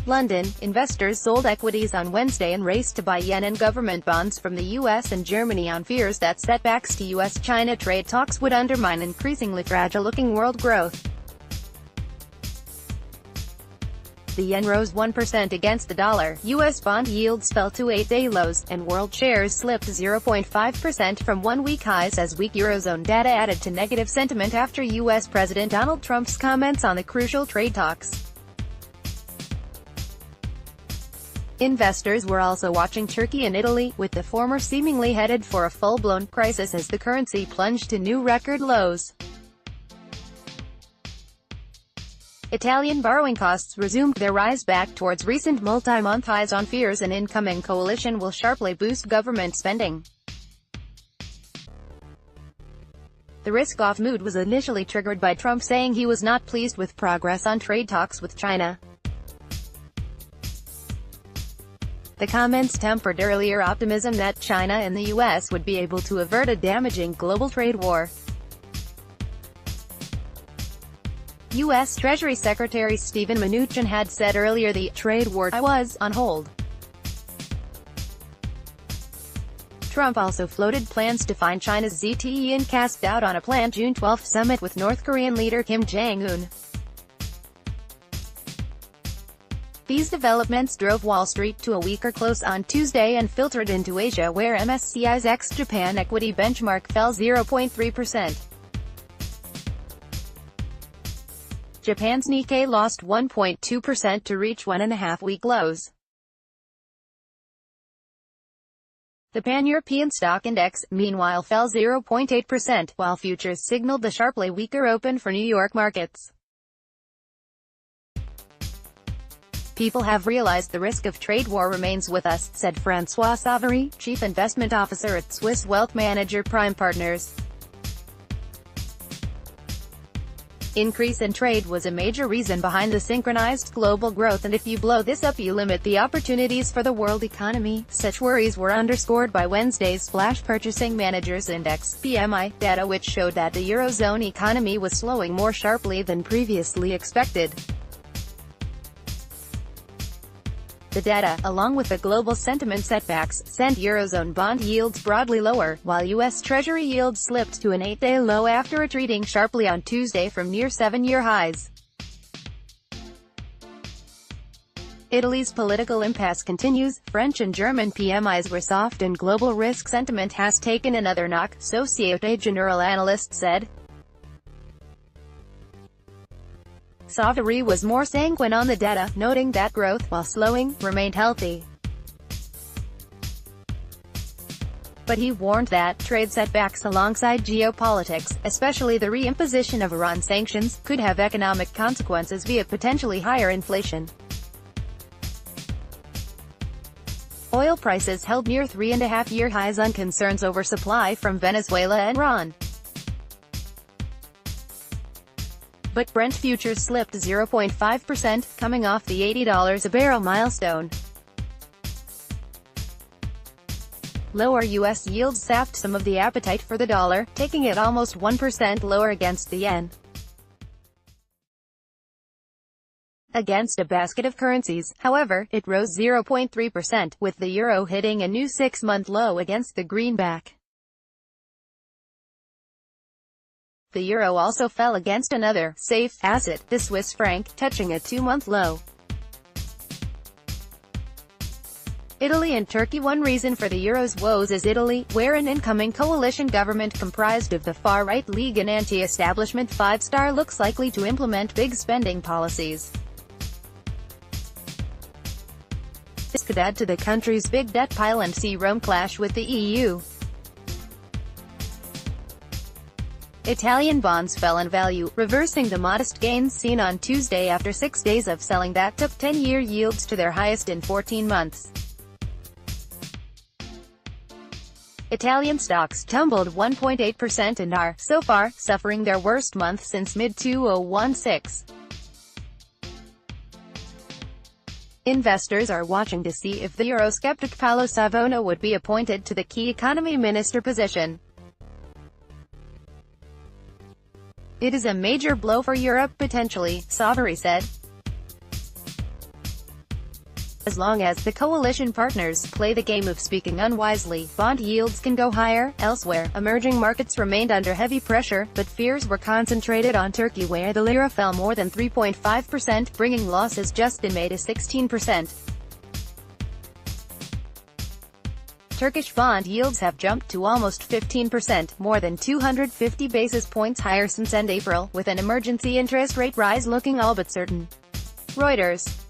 London, investors sold equities on Wednesday and raced to buy yen and government bonds from the US and Germany on fears that setbacks to US-China trade talks would undermine increasingly fragile-looking world growth. The yen rose 1% against the dollar, US bond yields fell to 8-day lows, and world shares slipped 0.5% from one-week highs as weak eurozone data added to negative sentiment after US President Donald Trump's comments on the crucial trade talks. Investors were also watching Turkey and Italy, with the former seemingly headed for a full-blown crisis as the currency plunged to new record lows. Italian borrowing costs resumed their rise back towards recent multi-month highs on fears an incoming coalition will sharply boost government spending. The risk-off mood was initially triggered by Trump saying he was not pleased with progress on trade talks with China. The comments tempered earlier optimism that China and the US would be able to avert a damaging global trade war. U.S. Treasury Secretary Steven Mnuchin had said earlier the trade war was on hold. Trump also floated plans to find China's ZTE and cast doubt on a planned June 12 summit with North Korean leader Kim Jong-un. These developments drove Wall Street to a weaker close on Tuesday and filtered into Asia where MSCI's ex-Japan equity benchmark fell 0.3%. Japan's Nikkei lost 1.2% to reach 1.5-week lows. The Pan-European Stock Index, meanwhile, fell 0.8%, while futures signaled the sharply weaker open for New York markets. People have realized the risk of trade war remains with us, said François Savary, chief investment officer at Swiss wealth manager Prime Partners. Increase in trade was a major reason behind the synchronized global growth, and if you blow this up you limit the opportunities for the world economy. Such worries were underscored by Wednesday's Flash Purchasing Managers Index (PMI) data, which showed that the eurozone economy was slowing more sharply than previously expected. The data, along with the global sentiment setbacks, sent eurozone bond yields broadly lower, while U.S. Treasury yields slipped to an 8-day low after retreating sharply on Tuesday from near 7-year highs. Italy's political impasse continues. French and German PMIs were soft and global risk sentiment has taken another knock, Société Générale analyst said. Savary was more sanguine on the data, noting that growth, while slowing, remained healthy. But he warned that trade setbacks alongside geopolitics, especially the reimposition of Iran sanctions, could have economic consequences via potentially higher inflation. Oil prices held near 3.5-year highs on concerns over supply from Venezuela and Iran. But Brent futures slipped 0.5%, coming off the $80 a barrel milestone. Lower U.S. yields sapped some of the appetite for the dollar, taking it almost 1% lower against the yen. Against a basket of currencies, however, it rose 0.3%, with the euro hitting a new 6-month low against the greenback. The euro also fell against another safe asset, the Swiss franc, touching a 2-month low. Italy and Turkey. One reason for the euro's woes is Italy, where an incoming coalition government comprised of the far-right League and anti-establishment Five Star looks likely to implement big spending policies. This could add to the country's big debt pile and see Rome clash with the EU. Italian bonds fell in value, reversing the modest gains seen on Tuesday after 6 days of selling that took 10-year yields to their highest in 14 months. Italian stocks tumbled 1.8% and are, so far, suffering their worst month since mid-2016. Investors are watching to see if the Eurosceptic Paolo Savona would be appointed to the key economy minister position. It is a major blow for Europe potentially, Savary said. As long as the coalition partners play the game of speaking unwisely, bond yields can go higher. Elsewhere, emerging markets remained under heavy pressure, but fears were concentrated on Turkey, where the lira fell more than 3.5%, bringing losses just in May to 16%. Turkish bond yields have jumped to almost 15%, more than 250 basis points higher since end April, with an emergency interest rate rise looking all but certain. Reuters.